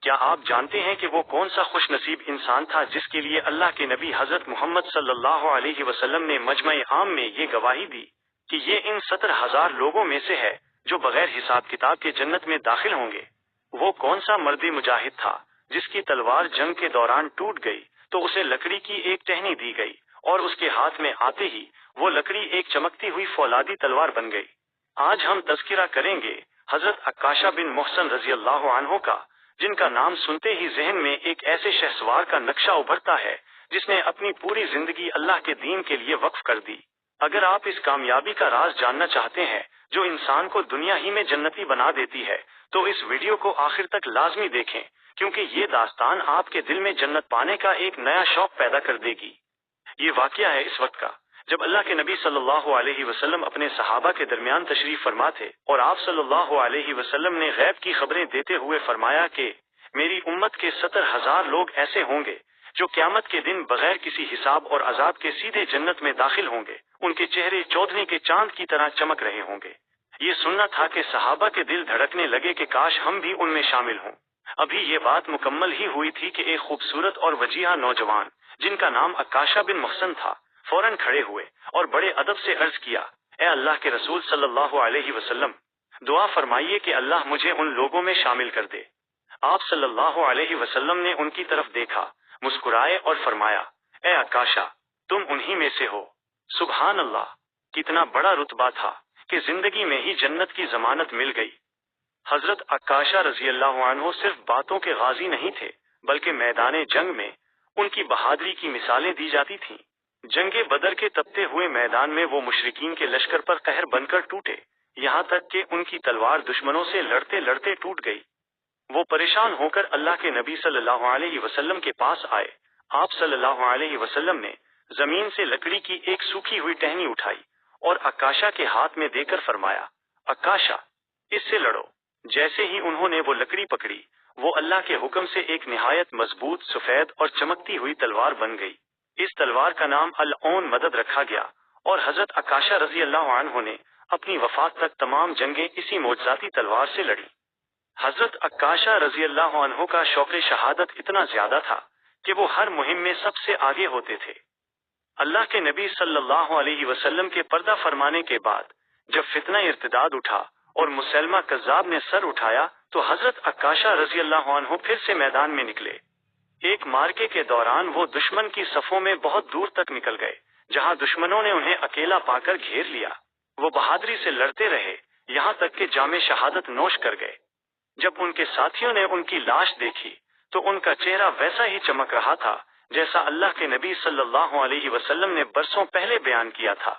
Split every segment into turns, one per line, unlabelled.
کیا آپ جانتے ہیں کہ وہ کون سا خوش نصیب انسان تھا جس کے لیے اللہ کے نبی حضرت محمد صلی اللہ علیہ وسلم نے مجمع عام میں یہ گواہی دی کہ یہ ان 70,000 لوگوں میں سے ہے جو بغیر حساب کتاب کے جنت میں داخل ہوں گے؟ وہ کون سا مرد مجاہد تھا جس کی تلوار جنگ کے دوران ٹوٹ گئی تو اسے لکڑی کی ایک ٹہنی دی گئی اور اس کے ہاتھ میں آتے ہی وہ لکڑی ایک چمکتی ہوئی فولادی تلوار بن گئی؟ آج ہم تذکرہ کریں گے حضرت عکاشہ بن محصن رضی اللہ عنہ کا، جن کا نام سنتے ہی ذہن میں ایک ایسے شہسوار کا نقشہ ابھرتا ہے جس نے اپنی پوری زندگی اللہ کے دین کے لیے وقف کر دی۔ اگر آپ اس کامیابی کا راز جاننا چاہتے ہیں جو انسان کو دنیا ہی میں جنتی بنا دیتی ہے تو اس ویڈیو کو آخر تک لازمی دیکھیں، کیونکہ یہ داستان آپ کے دل میں جنت پانے کا ایک نیا شوق پیدا کر دے گی۔ یہ واقعہ ہے اس وقت کا جب اللہ کے نبی صلی اللہ علیہ وسلم اپنے صحابہ کے درمیان تشریف فرما تھے، اور آپ صلی اللہ علیہ وسلم نے غیب کی خبریں دیتے ہوئے فرمایا کہ میری امت کے 70,000 لوگ ایسے ہوں گے جو قیامت کے دن بغیر کسی حساب اور عذاب کے سیدھے جنت میں داخل ہوں گے، ان کے چہرے چودھویں کے چاند کی طرح چمک رہے ہوں گے۔ یہ سننا تھا کہ صحابہ کے دل دھڑکنے لگے کہ کاش ہم بھی ان میں شامل ہوں۔ ابھی یہ بات مکمل ہی ہوئی تھی کہ ایک خوبصورت اور وجیحہ نوجوان جن کا نام عکاشہ بن محصن تھا فوراً کھڑے ہوئے اور بڑے ادب سے عرض کیا، اے اللہ کے رسول صلی اللہ علیہ وسلم، دعا فرمائیے کہ اللہ مجھے ان لوگوں میں شامل کر دے۔ آپ صلی اللہ علیہ وسلم نے ان کی طرف دیکھا، مسکرائے اور فرمایا، اے عکاشہ، تم انہی میں سے ہو۔ سبحان اللہ، کتنا بڑا رتبہ تھا کہ زندگی میں ہی جنت کی ضمانت مل گئی۔ حضرت عکاشہ رضی اللہ عنہ صرف باتوں کے غازی نہیں تھے بلکہ میدان جنگ میں ان کی بہادری کی مثالیں دی جاتی تھیں۔ جنگ بدر کے تپتے ہوئے میدان میں وہ مشرکین کے لشکر پر قہر بن کر ٹوٹے، یہاں تک کہ ان کی تلوار دشمنوں سے لڑتے لڑتے ٹوٹ گئی۔ وہ پریشان ہو کر اللہ کے نبی صلی اللہ علیہ وسلم کے پاس آئے۔ آپ صلی اللہ علیہ وسلم نے زمین سے لکڑی کی ایک سوکھی ہوئی ٹہنی اٹھائی اور عکاشہ کے ہاتھ میں دے کر فرمایا، عکاشہ، اس سے لڑو۔ جیسے ہی انہوں نے وہ لکڑی پکڑی، وہ اللہ کے حکم سے ایک نہایت مضبوط، سفید اور چمکتی ہوئی تلوار بن گئی۔ اس تلوار کا نام العون مدد رکھا گیا اور حضرت عکاشہ رضی اللہ عنہ نے اپنی وفات تک تمام جنگیں اسی معجزاتی تلوار سے لڑی۔ حضرت عکاشہ رضی اللہ عنہ کا شوق شہادت اتنا زیادہ تھا کہ وہ ہر مہم میں سب سے آگے ہوتے تھے۔ اللہ کے نبی صلی اللہ علیہ وسلم کے پردہ فرمانے کے بعد جب فتنہ ارتداد اٹھا اور مسلمہ کذاب نے سر اٹھایا تو حضرت عکاشہ رضی اللہ عنہ پھر سے میدان میں نکلے۔ ایک مارکے کے دوران وہ دشمن کی صفوں میں بہت دور تک نکل گئے، جہاں دشمنوں نے انہیں اکیلا پا کر گھیر لیا۔ وہ بہادری سے لڑتے رہے یہاں تک کہ جام شہادت نوش کر گئے۔ جب ان کے ساتھیوں نے ان کی لاش دیکھی تو ان کا چہرہ ویسا ہی چمک رہا تھا جیسا اللہ کے نبی صلی اللہ علیہ وسلم نے برسوں پہلے بیان کیا تھا۔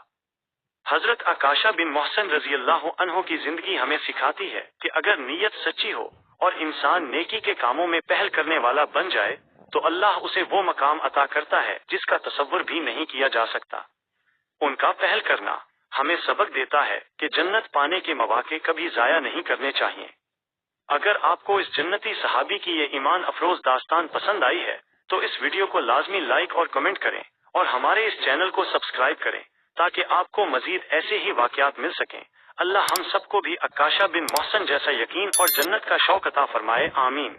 حضرت عکاشہ بن محصن رضی اللہ عنہ کی زندگی ہمیں سکھاتی ہے کہ اگر نیت سچی ہو اور انسان نیکی کے کاموں میں پہل کرنے والا بن جائے تو اللہ اسے وہ مقام عطا کرتا ہے جس کا تصور بھی نہیں کیا جا سکتا۔ ان کا پہل کرنا ہمیں سبق دیتا ہے کہ جنت پانے کے مواقع کبھی ضائع نہیں کرنے چاہیے۔ اگر آپ کو اس جنتی صحابی کی یہ ایمان افروز داستان پسند آئی ہے تو اس ویڈیو کو لازمی لائک اور کمنٹ کریں اور ہمارے اس چینل کو سبسکرائب کریں تاکہ آپ کو مزید ایسے ہی واقعات مل سکیں۔ اللہ ہم سب کو بھی عکاشہ بن محصن جیسا یقین اور جنت کا شوق عطا فرمائے، آمین۔